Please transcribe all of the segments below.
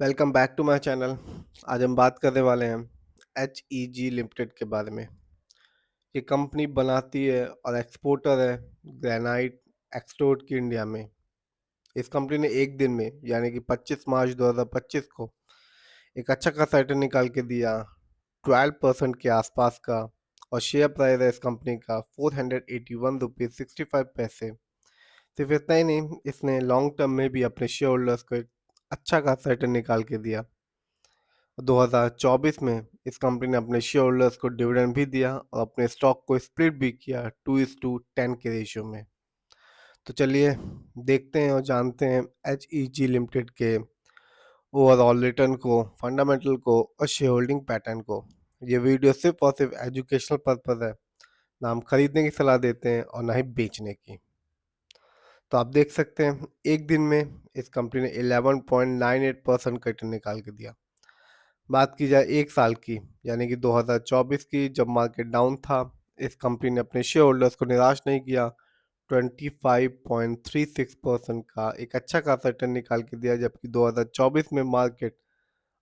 Welcome back to my channel. आज हम बात करने वाले हैं HEG लिमिटेड के बारे में। ये कंपनी बनाती है और एक्सपोर्टर है ग्रेनाइट एक्सपोर्ट की इंडिया में। इस कंपनी ने एक दिन में यानी कि 25 मार्च 2025 को एक अच्छा खासा रिटर्न निकाल के दिया 12% के आसपास का। और शेयर प्राइस है इस कंपनी का 481 रुपीज़ 65 पैसे। सिर्फ इतना ही नहीं, इसने लॉन्ग टर्म में भी अपने शेयर होल्डर्स को एक अच्छा खासा रिटर्न निकाल के दिया। 2024 में इस कंपनी ने अपने शेयर होल्डर्स को डिविडेंड भी दिया और अपने स्टॉक को स्प्लिट भी किया 2:10 के रेशियो में। तो चलिए देखते हैं और जानते हैं HEG लिमिटेड के ओवरऑल रिटर्न को, फंडामेंटल को और शेयर होल्डिंग पैटर्न को। ये वीडियो सिर्फ और सिर्फ एजुकेशनल पर्पज है, ना हम खरीदने की सलाह देते हैं और ना ही बेचने की। तो आप देख सकते हैं एक दिन में इस कंपनी ने 11.98% का रिटर्न निकाल के दिया। बात की जाए एक साल की यानी कि 2024 की, जब मार्केट डाउन था, इस कंपनी ने अपने शेयर होल्डर्स को निराश नहीं किया। 25.36% का एक अच्छा खासा रिटर्न निकाल के दिया, जबकि 2024 में मार्केट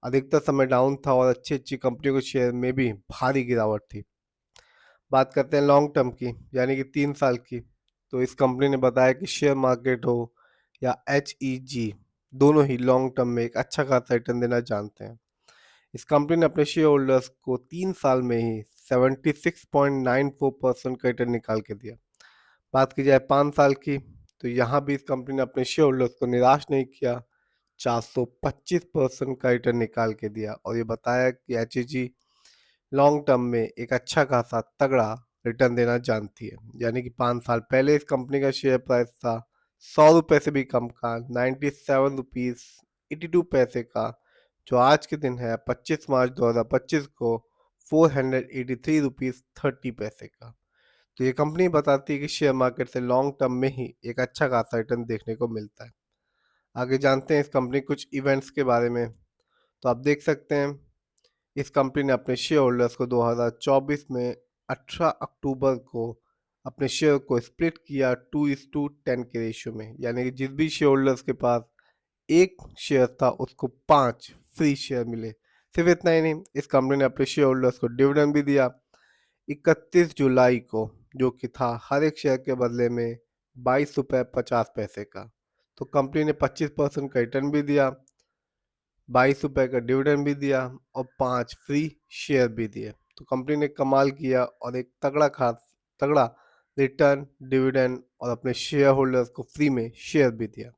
अधिकतर समय डाउन था और अच्छी अच्छी कंपनियों के शेयर में भी भारी गिरावट थी। बात करते हैं लॉन्ग टर्म की यानी कि 3 साल की, तो इस कंपनी ने बताया कि शेयर मार्केट हो या HEG, दोनों ही लॉन्ग टर्म में एक अच्छा खासा रिटर्न देना जानते हैं। इस कंपनी ने अपने शेयर होल्डर्स को 3 साल में ही 76.94% का रिटर्न निकाल के दिया। बात की जाए 5 साल की, तो यहाँ भी इस कंपनी ने अपने शेयर होल्डर्स को निराश नहीं किया, 425% का रिटर्न निकाल के दिया और ये बताया कि HEG लॉन्ग टर्म में एक अच्छा खासा तगड़ा रिटर्न देना जानती है। यानी कि 5 साल पहले इस कंपनी का शेयर प्राइस था 100 रुपये से भी कम का, 97 रुपीज़ 82 पैसे का, जो आज के दिन है 25 मार्च 2025 को 483 रुपीज़ 30 पैसे का। तो ये कंपनी बताती है कि शेयर मार्केट से लॉन्ग टर्म में ही एक अच्छा खासा रिटर्न देखने को मिलता है। आगे जानते हैं इस कंपनी कुछ इवेंट्स के बारे में। तो आप देख सकते हैं इस कंपनी ने अपने शेयर होल्डर्स को 2024 में 18 अक्टूबर को अपने शेयर को स्प्लिट किया 2:10 के रेशियो में। यानी कि जिस भी शेयर होल्डर्स के पास एक शेयर था उसको 5 फ्री शेयर मिले। सिर्फ इतना ही नहीं, इस कंपनी ने अपने शेयर होल्डर्स को डिविडेंड भी दिया 31 जुलाई को, जो कि था हर एक शेयर के बदले में 22 रुपये 50 पैसे का। तो कंपनी ने 25% का रिटर्न भी दिया, 22 रुपये का डिविडेंड भी दिया और 5 फ्री शेयर भी दिए। तो कंपनी ने कमाल किया और एक तगड़ा रिटर्न, डिविडेंड और अपने शेयर होल्डर्स को फ्री में शेयर भी दिया।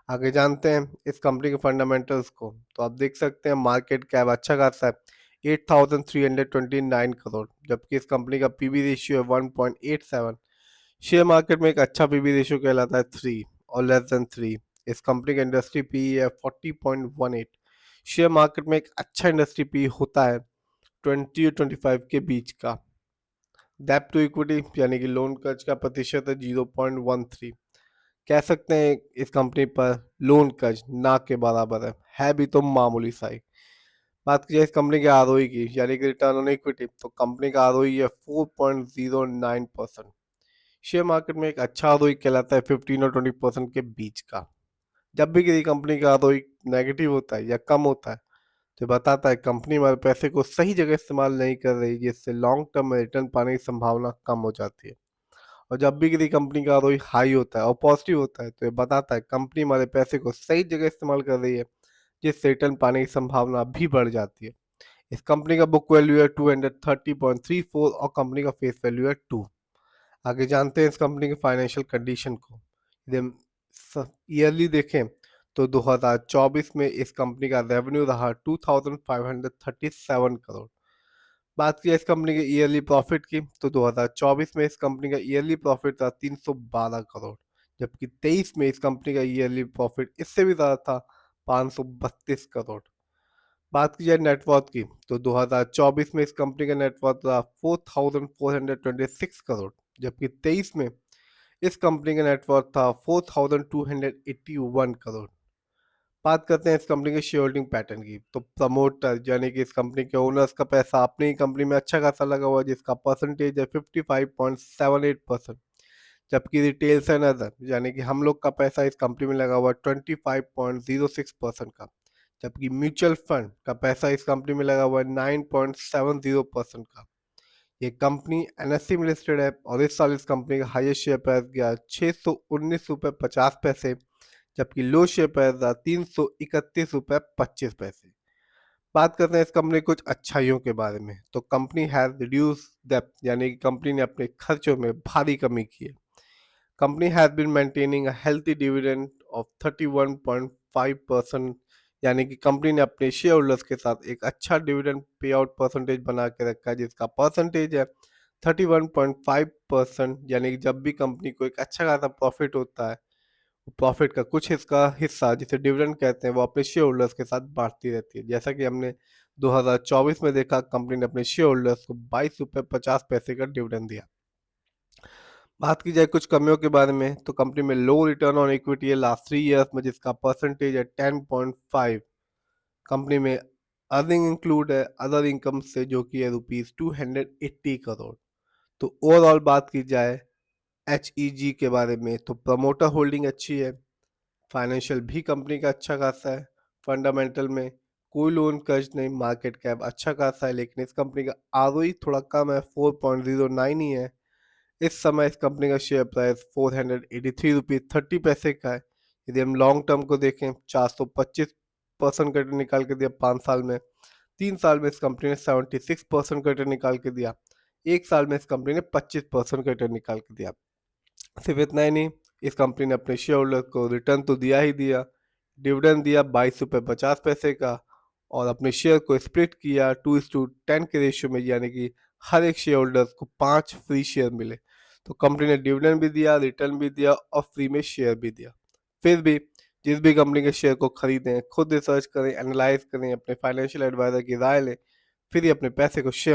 आगे जानते हैं इस कंपनी के फंडामेंटल्स को। तो आप देख सकते हैं मार्केट कैप अच्छा खासा है 8,329 करोड़, जबकि इस कंपनी का पीबी रेशियो है 1.87। शेयर मार्केट में एक अच्छा पीबी रेशियो कहलाता है 3 और लेस देन 3। इस कंपनी का इंडस्ट्री पी है 40.18। शेयर मार्केट में एक अच्छा इंडस्ट्री पी होता है 20 और 25 के बीच का। डेब्ट टू इक्विटी यानी कि लोन कर्ज का प्रतिशत है 0.13। कह सकते हैं इस कंपनी पर लोन कर्ज ना के बराबर है भी तो मामूली सा ही। बात की जाए इस कंपनी के आरओई की यानी कि रिटर्न ऑन इक्विटी, तो कंपनी का आरओई है 4.09%। शेयर मार्केट में एक अच्छा आरओई कहलाता है 15 और 20% के बीच का। जब भी किसी कंपनी का आरओई नेगेटिव होता है या कम होता है, तो बताता है कंपनी हमारे पैसे को सही जगह इस्तेमाल नहीं कर रही, जिससे लॉन्ग टर्म में रिटर्न पाने की संभावना कम हो जाती है। और जब भी किसी कंपनी का आरओई हाई होता है और पॉजिटिव होता है, तो ये बताता है कंपनी हमारे पैसे को सही जगह इस्तेमाल कर रही है, जिससे रिटर्न पाने की संभावना भी बढ़ जाती है। इस कंपनी का बुक वैल्यू है 230.34 और कंपनी का फेस वैल्यू है 2। आगे जानते हैं इस कंपनी के फाइनेंशियल कंडीशन को। यदि हम ईयरली देखें, तो 2024 में इस कंपनी का रेवेन्यू रहा 2,537 करोड़। बात की इस कंपनी के ईयरली प्रॉफिट की, तो 2024 में इस कंपनी का ईयरली प्रॉफिट था 312 करोड़, जबकि 23 में इस कंपनी का ईयरली प्रॉफिट इससे भी ज़्यादा था 532 करोड़। बात की जाए नेटवर्थ की, तो 2024 में इस कंपनी का नेटवर्थ था 4,426 करोड़, जबकि 23 में इस कंपनी का नेटवर्थ था 4,281 करोड़। बात करते हैं इस कंपनी के शेयर होल्डिंग पैटर्न की, तो प्रमोटर यानी कि इस कंपनी के ओनर्स का पैसा अपनी ही कंपनी में अच्छा खासा लगा हुआ है, जिसका परसेंटेज है 55.78%। जबकि रिटेल्स एंड अदर यानी कि हम लोग का पैसा इस कंपनी में लगा हुआ है 25.06% का, जबकि म्यूचुअल फंड का पैसा इस कंपनी में लगा हुआ है 9.70% का। ये कंपनी एनएससी में लिस्टेड है और इस साल इस कंपनी का हाईएस्ट शेयर प्राइस गया 619 रुपये 50 पैसे, जबकि लो शेयर प्राइस था 331 रुपये 25 पैसे। बात करते हैं इस कंपनी कुछ अच्छाइयों के बारे में, तो कंपनी हैज रिड्यूस डेप्थ, यानी कि कंपनी ने अपने खर्चों में भारी कमी की है। Company has been maintaining a healthy dividend of 31.5%, यानी कि कंपनी ने अपने शेयर होल्डर्स के साथ एक अच्छा डिविडेंड पे आउट परसेंटेज बना के रखा है, जिसका परसेंटेज है 31.5%। यानी कि जब भी कंपनी को एक अच्छा खासा प्रॉफिट होता है, प्रॉफिट का कुछ हिस्सा हिस्सा जिसे डिविडेंड कहते हैं, वो अपने शेयर होल्डर्स के साथ बांटती रहती है। जैसा कि हमने 2024 में देखा, कंपनी ने अपने शेयर होल्डर्स को 22 रुपये 50 पैसे का डिविडेंड दिया। बात की जाए कुछ कमियों के बारे में, तो कंपनी में लो रिटर्न ऑन इक्विटी है लास्ट 3 ईयर्स में, जिसका परसेंटेज है 10.5। कंपनी में अर्निंग इंक्लूड है अदर इनकम से, जो कि है ₹280 करोड़। तो ओवरऑल बात की जाए HEG के बारे में, तो प्रमोटर होल्डिंग अच्छी है, फाइनेंशियल भी कंपनी का अच्छा खासा है, फंडामेंटल में कोई लोन कर्ज नहीं, मार्केट कैप अच्छा खासा है, लेकिन इस कंपनी का ROE थोड़ा कम है, 4.09 ही है। इस समय इस कंपनी का शेयर प्राइस 483 रुपये 30 पैसे का है। यदि हम लॉन्ग टर्म को देखें, 425% का रिटर्न निकाल के दिया 5 साल में, 3 साल में इस कंपनी ने 76% का रिटर्न निकाल के दिया, 1 साल में इस कंपनी ने 25% का रिटर्न निकाल के दिया। सिर्फ इतना ही नहीं, इस कंपनी ने अपने शेयर होल्डर को रिटर्न तो दिया ही दिया, डिविडेंड दिया 22 रुपये 50 पैसे का, और अपने शेयर को स्प्लिट किया 2:10 के रेशियो में, यानी कि हर एक शेयर होल्डर को 5 फ्री शेयर मिले। तो कंपनी ने डिविडेंड भी दिया, रिटर्न भी दिया और फ्री में शेयर भी दिया। फिर भी जिस भी कंपनी के शेयर को खरीदें, खुद रिसर्च करें, एनालाइज करें, अपने फाइनेंशियल एडवाइजर की राय लें, फिर ही अपने पैसे को शेयर